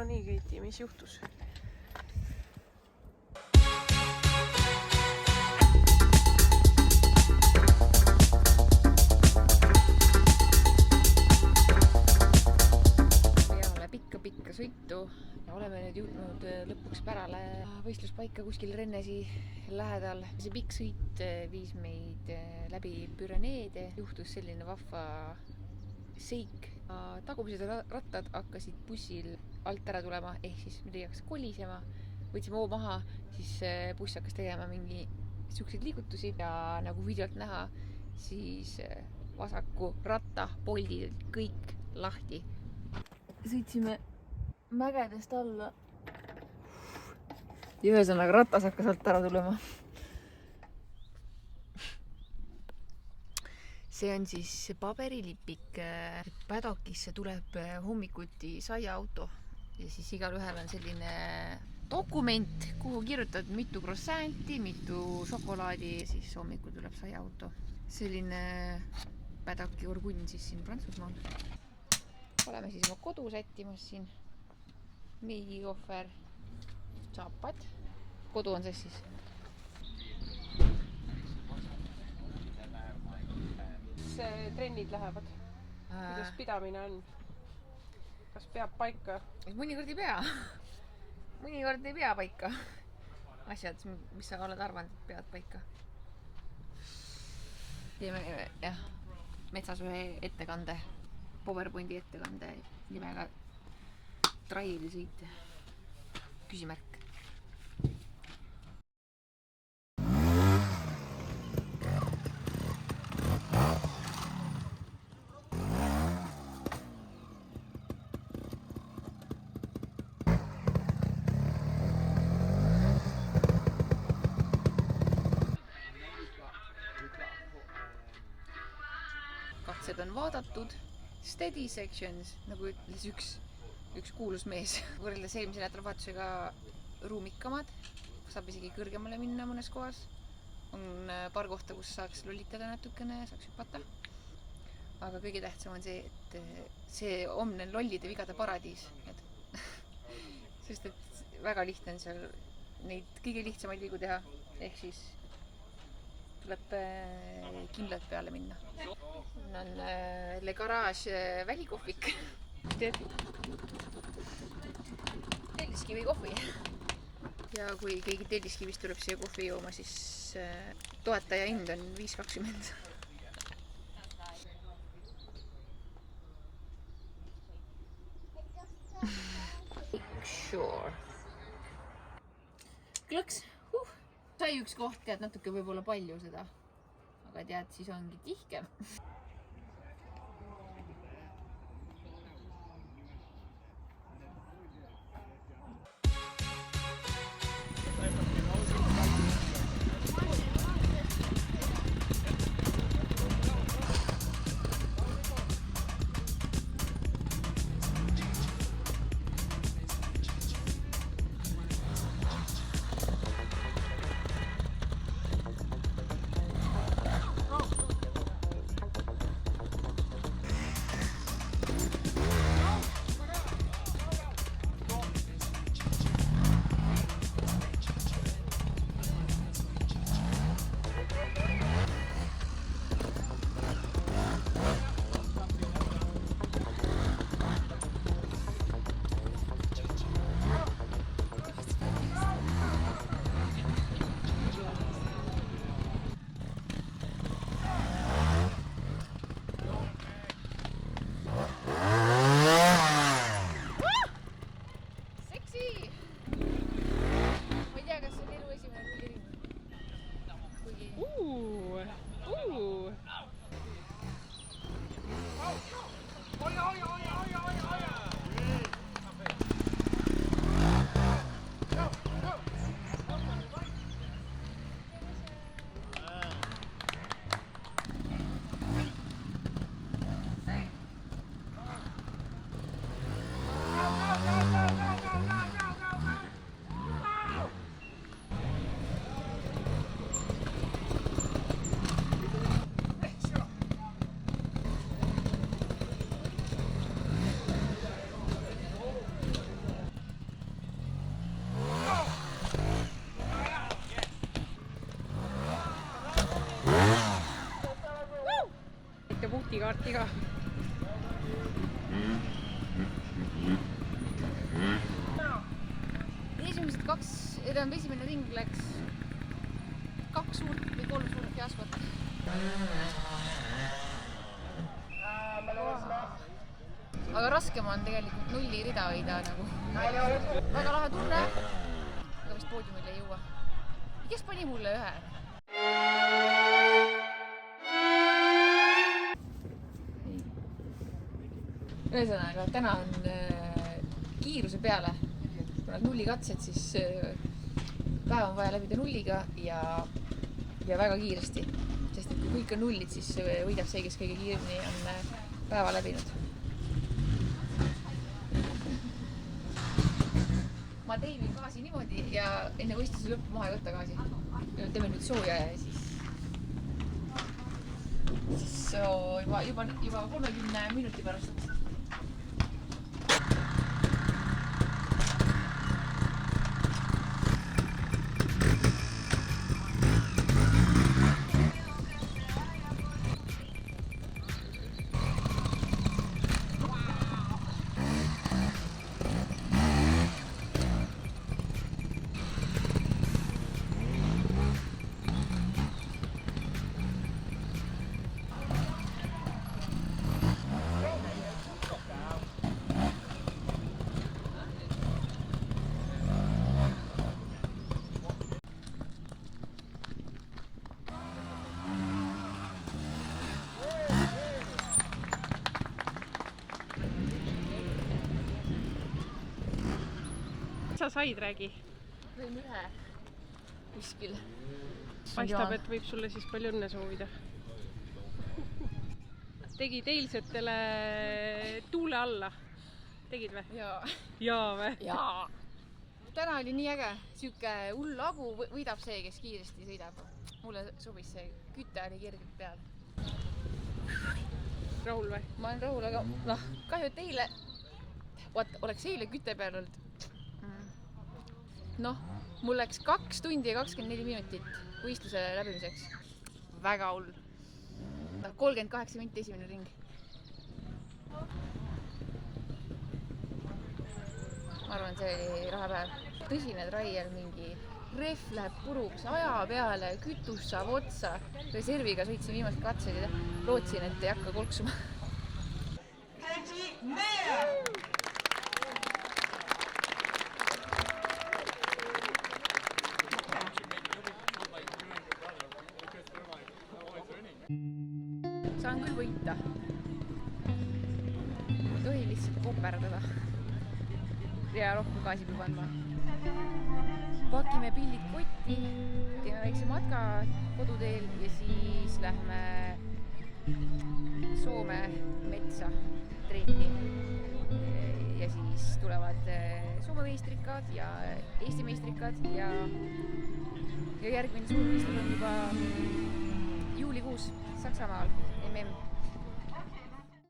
No nii, Keiti, mis juhtus? Peale pikka sõitu ja oleme nüüd jõudnud lõpuks pärale võistluspaika kuskil Rennesi lähedal. See pikk sõit viis meid läbi Püreneede. Juhtus selline vahva seik. Tagumised rattad hakkasid bussil alt ära tulema, ehk siis midagi hakkas kolisema. Võtsime hoo maha, siis buss hakkas tegema mingi siukseid liigutusi ja nagu videolt näha, siis vasaku ratta poldid kõik lahti. Sõitsime mägedest alla. Ja ühesõnaga ratas hakkas alt ära tulema. See on siis paberilipik. Paddockisse tuleb hommikuti saiaauto ja siis igal ühel on selline dokument, kuhu kirjutad mitu krossanti, mitu šokolaadi ja siis hommikul tuleb saiaauto. Selline Paddocki orgunn siis siin Prantsusmaal. Oleme siis oma kodu sättimas siin. Meigikohver, saapad. Kodu on siis. Trennid lähevad. Kuidas pidamine on? Kas peab paika? Mõnikord ei pea. Mõnikord ei pea paika. Asjad, mis sa oled arvanud, et pead paika. Teeme metsas ühe ettekande, PowerPointi ettekande nimega Trailisõit. Küsimärk. Katsed on vaadatud. Steady sections, nagu ütles üks kuulus mees. Võrreldes eelmise nädalavahetusega ruumikamad. Saab isegi kõrgemale minna mõnes kohas. On paar kohta, kus saaks lollitada natukene, saaks hüpata. Aga kõige tähtsam on see, et see homne lollide vigade paradiis. Sest et väga lihtne on seal neid kõige lihtsamaid vigu teha. Ehk siis tuleb kindlalt peale minna. On Le Garage välikohvik. Telliskivi kohvi. Ja kui keegi Telliskivist tuleb siia kohvi jooma, siis toetaja hind on 5.20. Sure. Klõks. Sai üks koht, tead natuke võib-olla palju seda. Aga tead, siis ongi tihke. punktikaarti ka. Esimesed esimene ring läks 2 suurt või 3 suurt fiaskot. Aga raskem on tegelikult nulli rida hoida nagu. Väga lahe tunne, aga vist poodiumile ei jõua. Kes pani mulle 1? Ühesõnaga, täna on kiiruse peale. Kuna nullikatsed, siis päev on vaja läbida nulliga ja väga kiiresti. Sest et kui kõik on nullid, siis võidab see, kes kõige kiiremini on päeva läbinud. Ma teivin gaasi niimoodi ja enne võistluse lõppu maha ei võtta gaasi. Teeme nüüd sooja ja siis juba 30 minuti pärast. Sa said, räägi. Võin 1 kuskil. Paistab, et võib sulle siis palju õnne soovida. Tegid eilsetele tuule alla. Tegid või? Jaa või? Jaa. Täna oli nii äge. Siuke hull lagu võidab see, kes kiiresti sõidab. Mulle sobis see. Küte oli kergelt peal. Rahul või? Ma olen rahul, aga kahju, et eile oleks eile küte peal olnud. Mul läks 2 tundi ja 24 minutit võistluse läbimiseks. Väga hull. 38 minutit esimene ring. Ma arvan, see oli rahapäev. Tõsine traiel, mingi rehv läheb puruks aja peale, kütus saab otsa. Reserviga sõitsin viimased katsed ja lootsin, et ei hakka kolksuma. Saan küll võita. Ei tohi lihtsalt koperdada. Ja rohkem gaasi peab andma. Pakime pillid kotti, teeme väikse matka koduteel ja siis lähme Soome metsa trenni. Ja siis tulevad Soome meistrikad ja Eesti meistrikad ja järgmine suur võistlus on juba juulikuus Saksamaal, MM.